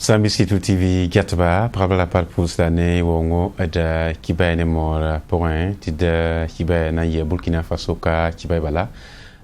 Sambisitu TV Gatba, Prabla Palpus l'année Wongo, de Kibaye Mor Point, de Kibaye Naye Burkina Faso, Kibaye Bala.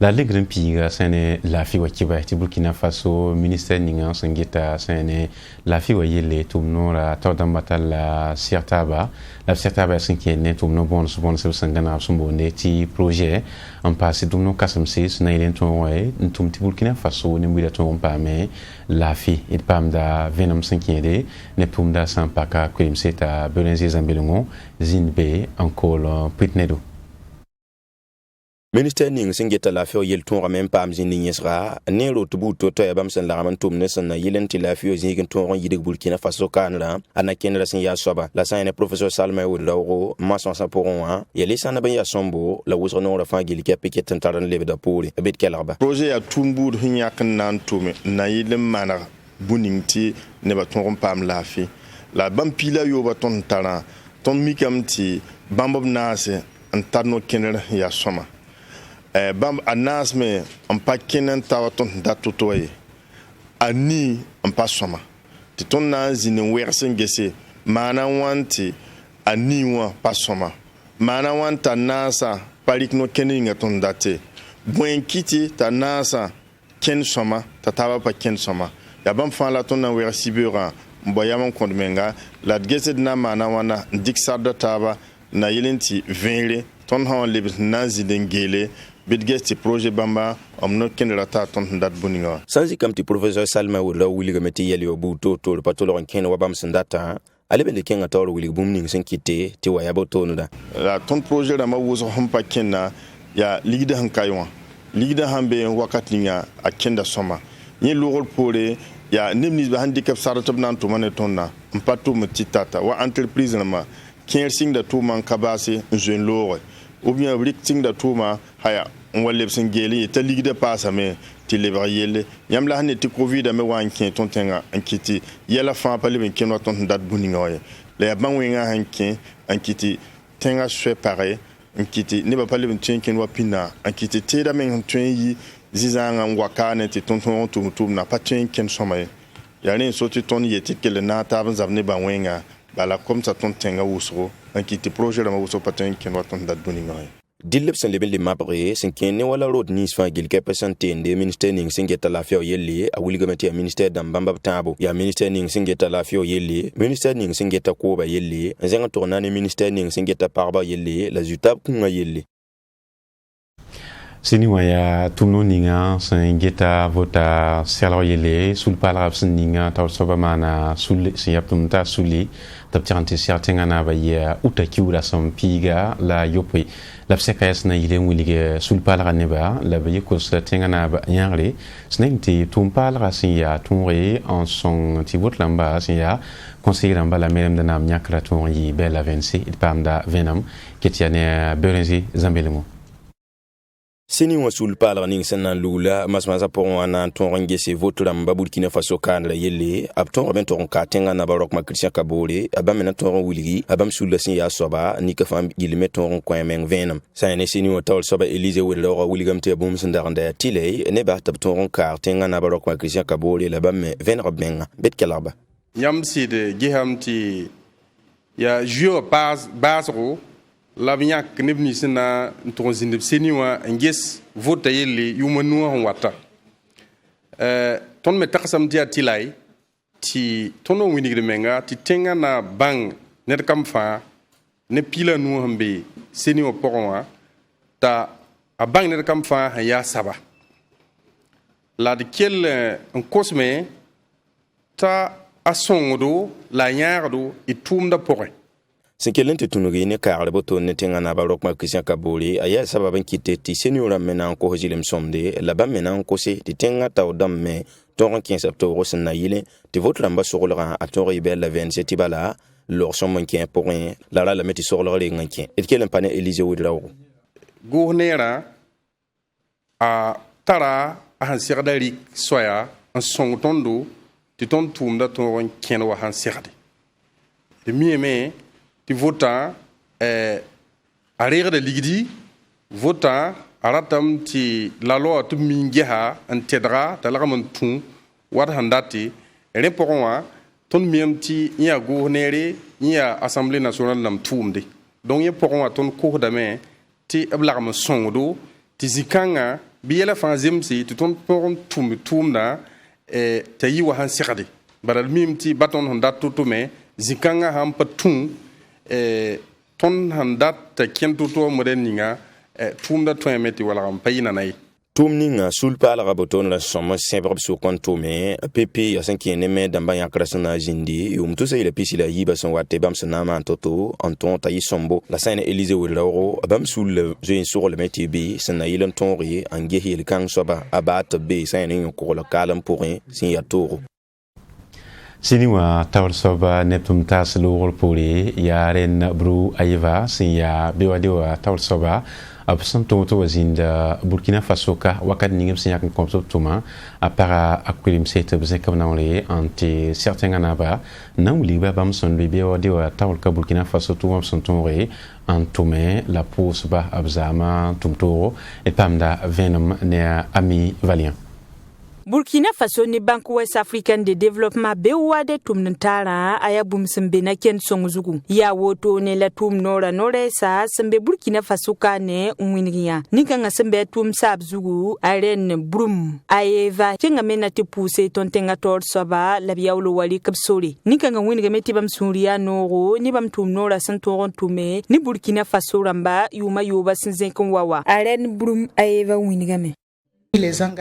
La Ligue Olympique, c'est la fille Kibaye, Burkina Faso, ministère Ningan, Sengeta, c'est la fille Yele, Tumno, la Tordambata, la Siertaba, la Siertaba, c'est qui est né, Tumno, bon, Sangana, Sumbonde, ti projet, en passé, Tumno, Kassam 6, Naïlen Tonway, Tumti Burkina Faso, Nembuda Tompame, la fille, et Pamda, Venom 5e, Neptumda Sampaka, Krimseta, Belenzi Zambelongo, Zinbe, encore Pitnedo. Ministère ning singeta la fio yel ton ramem pam zin yesra ne ro tubu to ya bam sen la raman tum ne sen na yelen ti la fio zin ton yidig Burkina Faso kanra ana ken la sen ya soba la sen professeur Salma wud lawo mason sa poron ha yeli sana ban ya sombo la wusro no la fa gil ke piket taran lebe da poli bet kelarba projet ya tumbu hinyak nan tume na yelen mana buningti ne ba ton pam la fi la bam pila yo ba ton taran ton mikamti bambob nase an tarno kenera ya soma bam anasme on pa kenen tawaton datotoye ani on pa soma ti ton na zine wersen gese mana wanti ani wa pa soma mana wanta nasa palik no keninga ton date buen kiti ta nasa ken soma ta taba pa ken soma ya bam fa la ton na wer sibura mboyamon kondmenga la gese na mana wana diksarda taba na yelenti venle ton ha lebs na zidengele bidgesti projet bamba amno kenrata ton dat buninga sanzi kam ti professeur Salma wala wili gameti yeli obuto to patolo ken wa bam sandata ale bele ken atoro wili bumning sen kite ti wa yabo to no da la ton projet da ma wuzo hompa kenna ya ligida hankaywa ligida hambe wakatlinga akenda soma ni lugol pole ya nimnis ba handicap saratob nan to mané tonna mpato mtitata wa entreprise na kersing da to man kabase jeune lore ou bien victime da tuma haya on waleb singeli ta ligde passa me ti lebrayele yam la hané ti covid me wankin ton tenga ankiti yela fa pa le ken waton dat buningoye le ban wenga hankin ankiti tenga se pare ankiti ne ba pa le ken wa pina ankiti te da men tuen yi zizanga wakane ti ton tum na pa tuen ken somaye ya ne so ti ton yeti kele na ta ban zavne ba wenga bala comme ça ton tenga wusro ankiti projet la ma wuso patin ken waton dat buningoye Dillep sen lebel mabre sen ken wala road nis fa gil ke pesante de ministère ning singeta la fio yelle a wuli gamati ministère dambamba tabo ya ministère ning singeta la fio yelle ministère ning singeta ko ba yelle zenga tournane ministère ning singeta parba yelle la zutab kunga yelle Sini waya tumno ninga singeta vota selo yelle sul palrab ninga taw soba mana sul siyaptumta suli tabtiante siatenga na ba ya utakiura sampiga la yopi la psekayas na yile wilige sul palra neba la baye ko tenga na ba nyarle snenti tum palra siya tunre en son tibot lamba siya conseiller lamba la melem de nam nyakra ton yi bela 26 it pamda venam ketiane berenzi zambelemo Sini wa sul palra ning sanan lula masmaza pour wana ton rangese votu lamba Burkina Faso kan la yele abton ben ton ka tenga na barok ma Christian Kabore abam na ton wuligi abam sul la sin ya soba ni ka fam gilme ton ko men venam sa ne sini wa tol soba Elise wala wuligam te bum sandanda tile ne ba tab ton ka tenga na barok ma Christian Kabore la bam ven rabbenga bet kalaba yam side gihamti ya jio basro la binyak nebni sina ton zinib seniwa nges vota yelle yumanu on wata ton me taksam dia tilai ti tono winigre menga ti tenga na bang net kam fa ne pila nu hambe seniwa poronwa ta a bang net kam fa ya saba la de kel en cosme ta asongo la nyardo itumda porin Sekelente tunugi ne kaarle boto ne tenga na barok ma Christian Kabore aya sababan kite ti seniora mena ko hojilem somde la ba mena ko se ti tenga taw dam me ton 15 octobre sen na yile ti votre lamba sorolra a ton rebel la 27 bala leur somme qui pour la meti sorolra le nganki et kelen pane Elise Wodrawo gournera a tara a han sirdali soya en son tondo ti ton tumda ton ken wa han sirde de mieme ti vota a règle de ligdi vota aratam ti la loi tu mingeha an tedra ta la man tun wat handati reporonwa ton miem ti ya gouverneur ya assemblée nationale nam tumde donc ye pourquoi ton cour dame ti ablarme songo ti zikanga biela fa zemsi ti ton pourquoi tumda ta yi wa han sirade baral mim ti baton hon dat to me zikanga ham patung ton han dat ta kento to moderninga tumda to emeti wala am payina nay tumninga sulpalga boton la soma sempre su kontome pp ya sanki neme damba ya krasna jindi yum to sai la pisila yiba son watte bam sana man toto anton tayi sombo la saine elise wulro bam sul je sur le métier bi sana yilan tonri ange hil kan soba abat be saine ko la kalam pourrin sin ya toro Siniwa tawar soba neptum tas lugol puri yaren bru ayva sin ya biwadiwa tawar soba absent to wazinda Burkina Faso ka wakat ningam sin yakin komso tuma apara akulim sete bzen kamnaole anti certains anaba nan liba bam son biwadiwa tawar ka Burkina Faso tuma son tonre antume la pose ba abzama tumtoro et pamda venom ne ami valien Burkina Faso ni Banque West African de Développement bewade tumntara aya bumsembe na ken songuzugu ya woto ne la tum nora nore sa sembe Burkina Faso kane umwingia nikanga sembe tum sabzugu aren brum ayeva kenga mena te pousse tontenga tor soba la biawlo wali kapsori nikanga winga meti bam suria noro ni bam tum nora santoron tume ni Burkina Faso ramba yuma yoba sinzen wawa aren brum ayeva winga me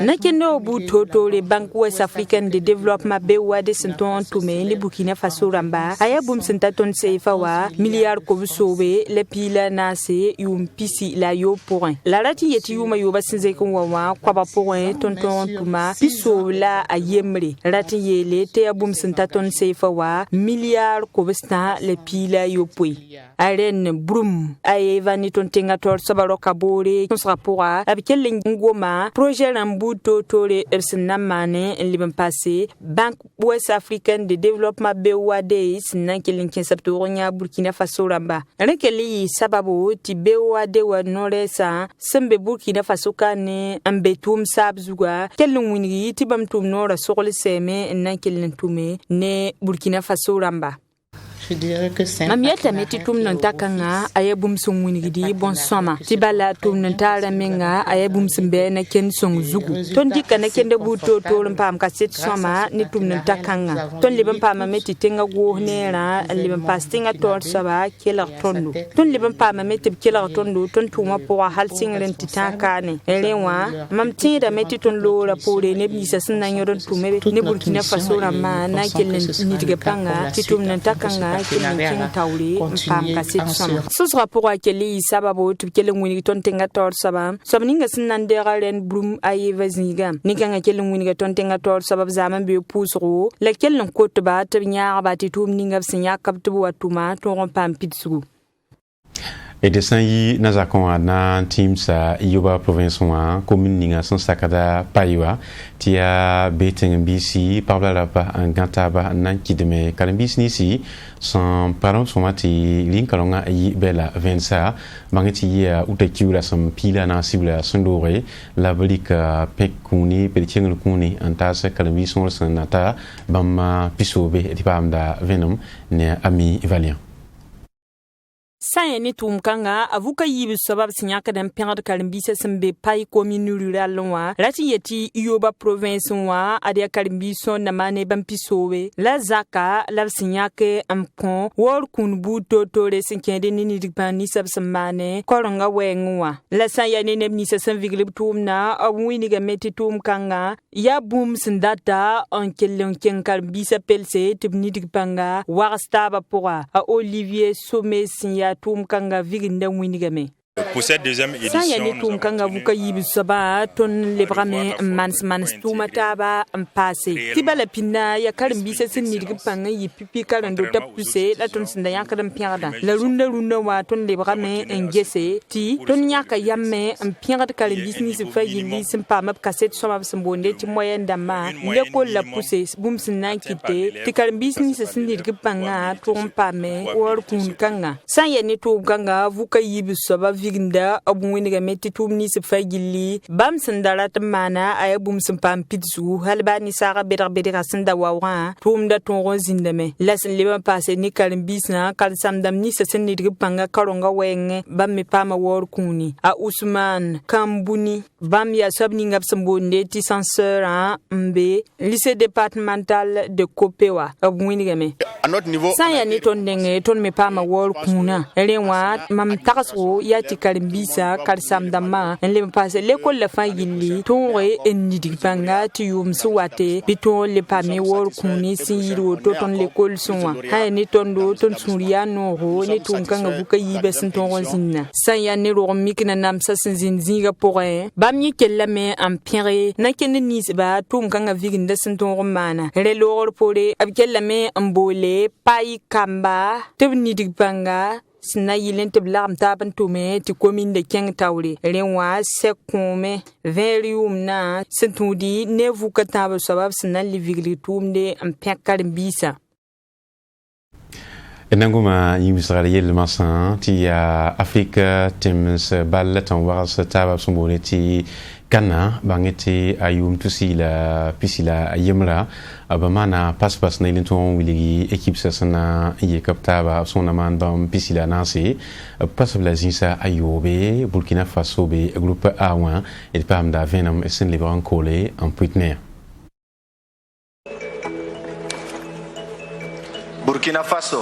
na kendo bu toto le Banque West African de Développement bewade senton tume le Burkina Faso ramba aya bum sentaton seifa wa milliard ko sobe le pila nase yum pisi la yo point la rati yeti yuma yo basinze ko wa kwa ba point tonton tuma piso la ayemre rati yele te bum sentaton seifa wa milliard ko besta le pila yo point aren brum ayeva ni tontenga tor sabaro kabore ton rapport avec ngoma projet Rambuto tore ersinamane liban passé Banque West African de Développement BOAD sinan kelin ken saptonya Burkina Faso ramba rekeli sababu ti BOAD wa noresa sembe Burkina Faso kane ambetum sabzuga kelin wingi ti bamtum nora sokole seme nan kelin tume ne Burkina Faso ramba Je dirais que c'est Mamiata meti tum nantakanga ayabum songwinigidi bon soma tibala tum nantara menga ayabum sembe na ken songzugu ton dika na kende buto to pam kaset soma ni tum nantakanga ton liban pam meti tenga go nera liban pastinga tor saba kela tondo ton liban pam meti kela tondo ton tuma po hal singren titakane elewa mam tira meti ton lo rapore ne bisa sunna nyoron tume ne Burkina Faso rama na kelen ni diga panga titum nantakanga ce rapport à Kelly Sababo to Kellen Winniton Tengator Saba, Somninga Sinanderen Bloom Ayeva Ziga, Nikanga Kellen Winniton Tengator Sabab Zaman be Pusro, laquelle l'on côte bat, Vignard Batitum Ning of Signac Capto Atuma, Toron Pam Pitsu. Et de saint nazakon na team sa yoba province wa commune ninga son sakada paiwa tia beteng BC pabla la pa en gantaba nan kideme kalambis ni si son parents sont mati linkalonga yi bela vensa mangeti ya utakiula som pila na sibla sondore la velika pekuni petiengul kuni antasa kalambis son sanata bamma pisobe etipamda venom ne ami valien Sayeni tumkanga avuka yibi sabab sinyaka dan pengad kalimbisa sembe pai commune rural wa rati yeti yoba province wa adia kalimbiso na mane bampisowe la zaka la sinyake amkon wor kunbu totore sinkende nini dipani sab samane koronga wengwa la sayani nemni sa 5,2 tumna awini ga meti tumkanga ya boom sindata on kellon ken kalimbisa pelse tibni dipanga warstaba pora a Olivier Sommet sinya tumkanga viginda winigame Pour cette deuxième édition, Sayani tumkanga vuka yibi saba ton lebrame mans tumataba passé tibala pinna ya kalimbisa sinirgi panga yipipi kalando tapuse la ton sinda yakadam piada la runda wa ton lebrame engese ti ton yaka yamme piada kalimbis ni se fayili simpa map cassette soma simbonde ti moyen dama leko la pousse bum sinna kite ti kalimbis ni se sinirgi panga tumpame or kun kanga sayani tumkanga vuka yibi saba viginda abun winiga meti tumni se fagilli bam sandara tamana ay bum sampam pitzu halbani saga bedra sanda wawa tumda tongon zindame las leba passe ni kalimbisna kal samdam ni se senni panga karonga wenge bam me pama wor kuni a Ousmane Kambuni bam ya sabni ngap sambonde ti censeur mbe lycée départemental de Kopewa abun winiga me à notre niveau sa ya ni ton denge ton me pama wor kuna elenwa mam takso ya ti kalimbisa kal samdama en passe l'école la fa yilli tonre en nidig panga ti yum suwate biton le pame wor kuni siro to ton l'école sonwa ha ni tondo ton suriya no ho ni ton kanga buka yibe sin ton zinna sa ya ni ro mikna nam sa sin zinga porin bam yi kella me empire na ken ni ba tum kanga viginda sin ton mana relor pore ab kella me ambole pai kamba tebni dig panga sina yilen te blam taban tume ti commune de Keng Taure renwa sekome verium na sentudi ne vu kataba sabab sina livigli tumde am pekar bisa enanguma yimisra yel masan ti Afrika tems ballet en wars tabab sumbone ti kana bangeti ayum tusila pisila yemra abamana pas na ilenton wiligi équipe sana ye kaptaba sona man bam pisila nasi pas la zinsa ayobe Burkina Faso be groupe A1 et pam da venam esen libran collé en puitner Burkina Faso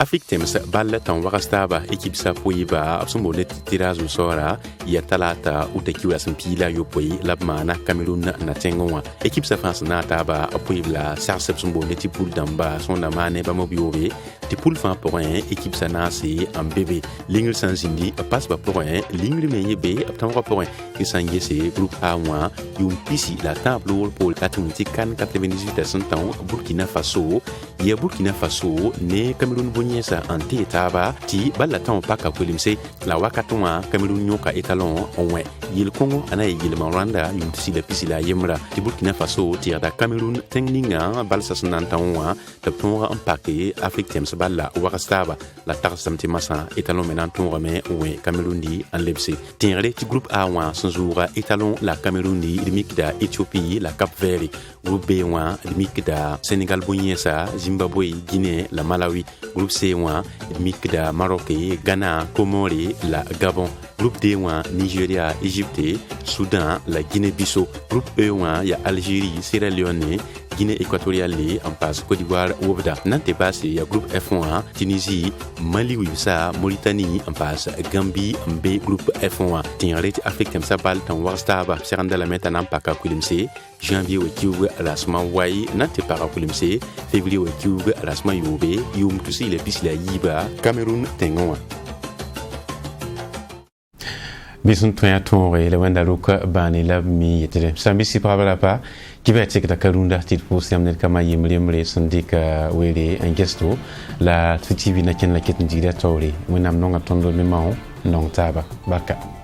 Afrique Tems ballet en warastaba équipe sa poiba absumbolet tirazu sora ya talata utakiwa sampila yopoi labmana Cameroun na tengwa équipe sa France na taba apoibla sarsep sumbolet tipul damba sonda mane ba mobiobe tipul fan pour un équipe sa nasi en bébé l'ingl sanzindi passe ba pour un l'ingl meyebe abtanwa pour un qui sangese groupe A1 yum pisi la table pour la tuniti kan 98 centans Burkina Faso ya Burkina Faso ne Cameroun sa anti taba ti balaton paka kulimse la wakatonwa Cameroun nyoka etalon onwe yil Congo ana yil Rwanda yum tisi la pisila yemra ti Burkina Faso ti da Cameroun tengninga balsa sanantanwa de tonga empake Afrique Tems balla wakastaba la tarsam ti masa etalon menanton reme onwe Cameroun di en lebse tinre ti groupe A1 sanzoura etalon la Cameroun di limikda Éthiopie la Cap-Vert groupe B1 limikda Sénégal Boniesa Zimbabwe Guinée la Malawi groupe C1 Mikda Maroc Ghana Comores la Gabon groupe D1 Nigeria Égypte Soudan la Guinée-Bissau groupe E1 ya Algérie Sierra Leone Guinée équatoriale en passe Côte d'Ivoire Wofda nante passe ya groupe F1 Tunisie Mali Wissa Mauritanie en passe Gambie B groupe F1 tinreti Afrique Tems bal tan warstaba seranda la meta paka kulimse janvier wekiuga rasma wai nante para kulimse février wekiuga rasma yobe yum tusi le pisla yiba Cameroun tengoa bisun toya tore le wanda ruka bani lab mi yetere sambisi parabala pa kiba tikta karunda tit post yamne kama yemlemre sandika wele angesto la tv na ken la ketin dire tore wenam nonga tondo memao nong taba baka